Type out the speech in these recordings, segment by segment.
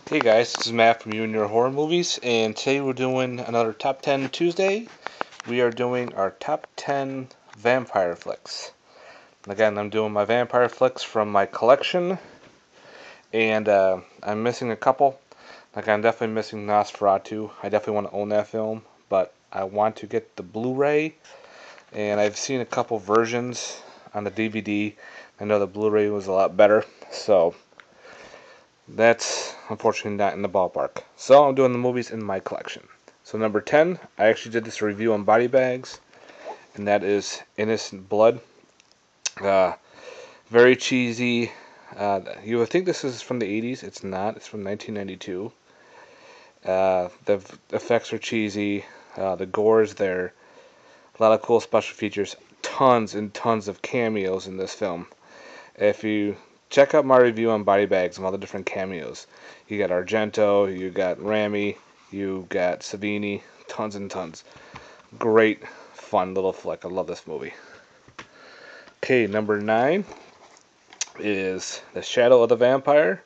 Hey guys, this is Matt from You and Your Horror Movies, and today we're doing another Top 10 Tuesday. We are doing our Top 10 Vampire Flicks. Again, I'm doing my Vampire Flicks from my collection, and I'm missing a couple. I'm definitely missing Nosferatu. I definitely want to own that film, but I want to get the Blu-ray, and I've seen a couple versions on the DVD. I know the Blu-ray was a lot better, so that's unfortunately not in the ballpark. So I'm doing the movies in my collection. So number 10, I actually did this review on Body Bags, and that is Innocent Blood. Very cheesy. You would think this is from the 80s. It's not. It's from 1992. The effects are cheesy. The gore is there. A lot of cool special features. Tons and tons of cameos in this film. If you check out my review on Body Bags and all the different cameos, you got Argento, you got Rami, you got Savini, tons and tons. Great, fun little flick. I love this movie. Okay, number 9 is The Shadow of the Vampire,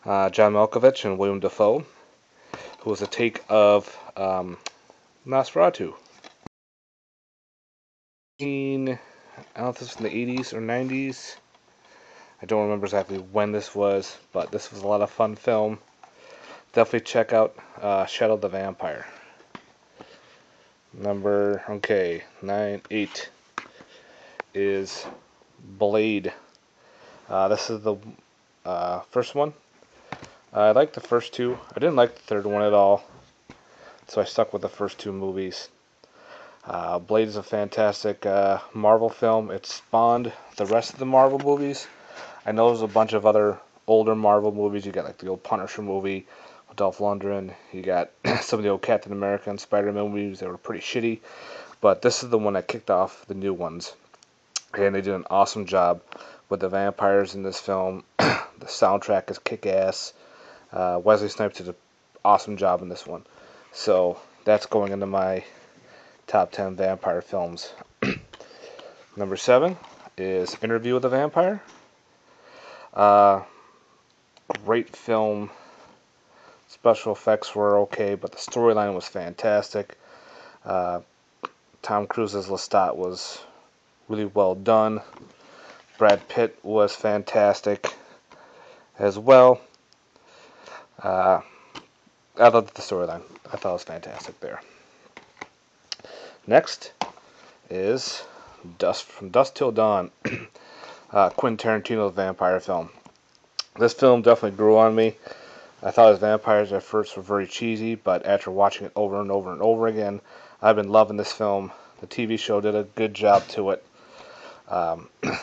John Malkovich and William Dafoe, who was a take of Nosferatu. I don't know if this was in the 80s or 90s. I don't remember exactly when this was, but this was a lot of fun film. Definitely check out Shadow of the Vampire. Number 8 is Blade. This is the first one. I liked the first two. I didn't like the third one at all, so I stuck with the first two movies. Blade is a fantastic Marvel film. It spawned the rest of the Marvel movies. I know there's a bunch of other older Marvel movies. You got like the old Punisher movie with Dolph Lundgren. You got some of the old Captain America and Spider-Man movies that were pretty shitty. But this is the one that kicked off the new ones. And they did an awesome job with the vampires in this film. The soundtrack is kick-ass. Wesley Snipes did an awesome job in this one. So that's going into my top 10 vampire films. Number 7 is Interview with the Vampire. Great film. Special effects were okay, but the storyline was fantastic. Tom Cruise's Lestat was really well done. Brad Pitt was fantastic as well. I loved the storyline. I thought it was fantastic there. Next is From Dusk Till Dawn, Quentin Tarantino's vampire film. This film definitely grew on me. I thought his vampires at first were very cheesy, but after watching it over and over and over again, I've been loving this film. The TV show did a good job to it.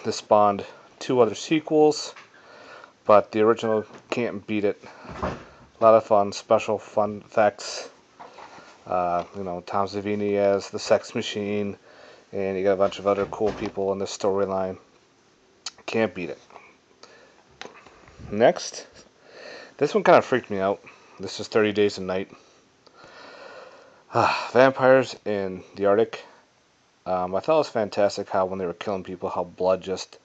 This spawned 2 other sequels, but the original can't beat it. A lot of fun, special fun effects. Tom Savini as the Sex Machine, and you got a bunch of other cool people in the storyline. Can't beat it. Next, this one kind of freaked me out. This is 30 Days a Night. Vampires in the Arctic. I thought it was fantastic how when they were killing people, how blood just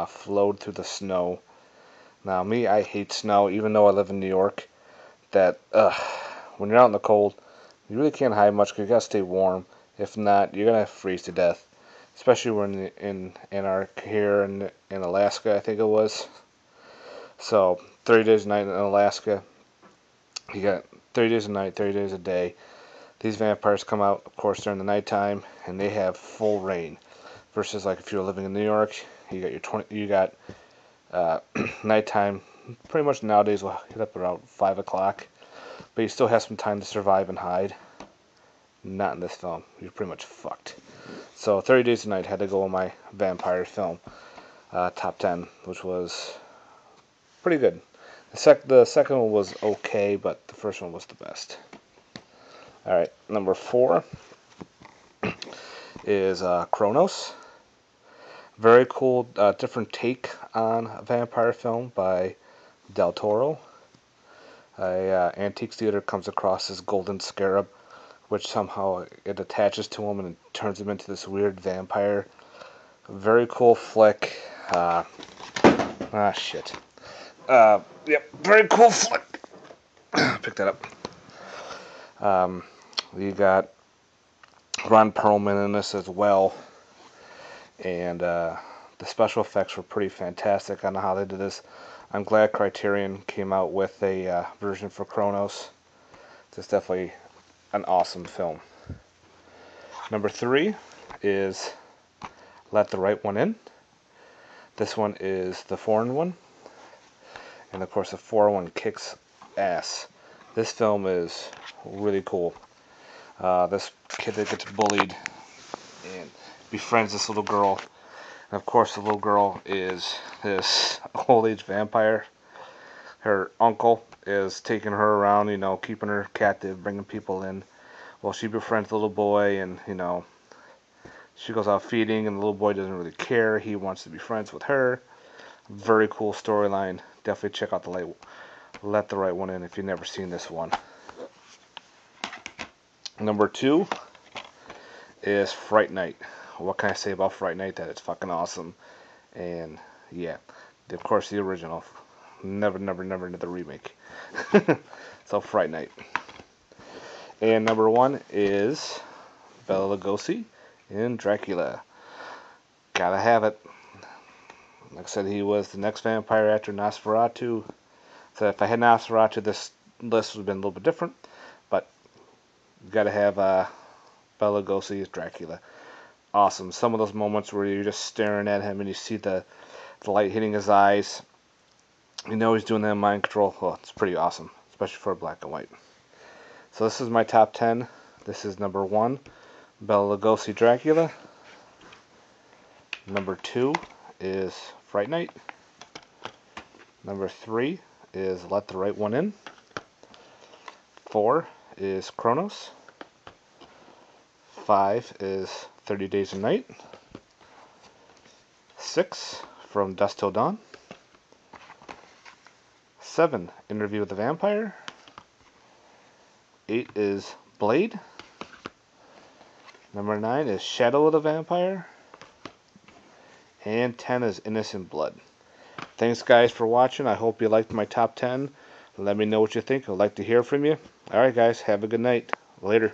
flowed through the snow. Now, me, I hate snow, even though I live in New York. That when you're out in the cold, you really can't hide much because you gotta stay warm. If not, you're gonna freeze to death. Especially when in Antarctica here in Alaska, I think it was. So 30 days a night in Alaska. You got 30 days a night, 30 days a day. These vampires come out, of course, during the nighttime, and they have full reign. Versus like if you're living in New York, you got nighttime. Pretty much nowadays we'll hit up around 5 o'clock, but you still have some time to survive and hide. Not in this film. You're pretty much fucked. So 30 Days a Night had to go on my vampire film top 10, which was pretty good. The second one was okay, but the first one was the best. Alright, number 4 is Cronos. Very cool, different take on a vampire film by Del Toro. Antiques Theater comes across this golden scarab, which somehow it attaches to him and it turns him into this weird vampire. Very cool flick. Shit. Yep, very cool flick. pick that up. You got Ron Perlman in this as well, and the special effects were pretty fantastic. I don't know how they did this. I'm glad Criterion came out with a version for Cronos. It's definitely an awesome film. Number 3 is Let the Right One In. This one is the foreign one, and of course the foreign one kicks ass. This film is really cool. This kid that gets bullied and befriends this little girl. And of course the little girl is this old age vampire. Her uncle is taking her around, you know, keeping her captive, bringing people in. Well, she befriends the little boy, and, you know, she goes out feeding, and the little boy doesn't really care. He wants to be friends with her. Very cool storyline. Definitely check out the Let the Right One In if you've never seen this one. Number 2 is Fright Night. What can I say about Fright Night? That it's fucking awesome. And yeah, of course the original. Never the remake. So Fright Night. And number 1 is Bela Lugosi in Dracula. Gotta have it. Like I said, he was the next vampire after Nosferatu. So if I had Nosferatu, this list would have been a little bit different. But you gotta have Bela Lugosi as Dracula. Awesome. Some of those moments where you're just staring at him and you see the light hitting his eyes. You know he's doing that in mind control. Oh, it's pretty awesome, especially for black and white. So this is my top 10. This is number 1, Bela Lugosi Dracula. Number 2 is Fright Night. Number 3 is Let the Right One In. 4 is Cronos. 5 is 30 Days a Night. 6, From Dusk Till Dawn. 7, Interview with the Vampire. 8 is Blade. Number 9 is Shadow of the Vampire. And 10 is Innocent Blood. Thanks guys for watching. I hope you liked my top 10. Let me know what you think. I'd like to hear from you. Alright guys, have a good night. Later.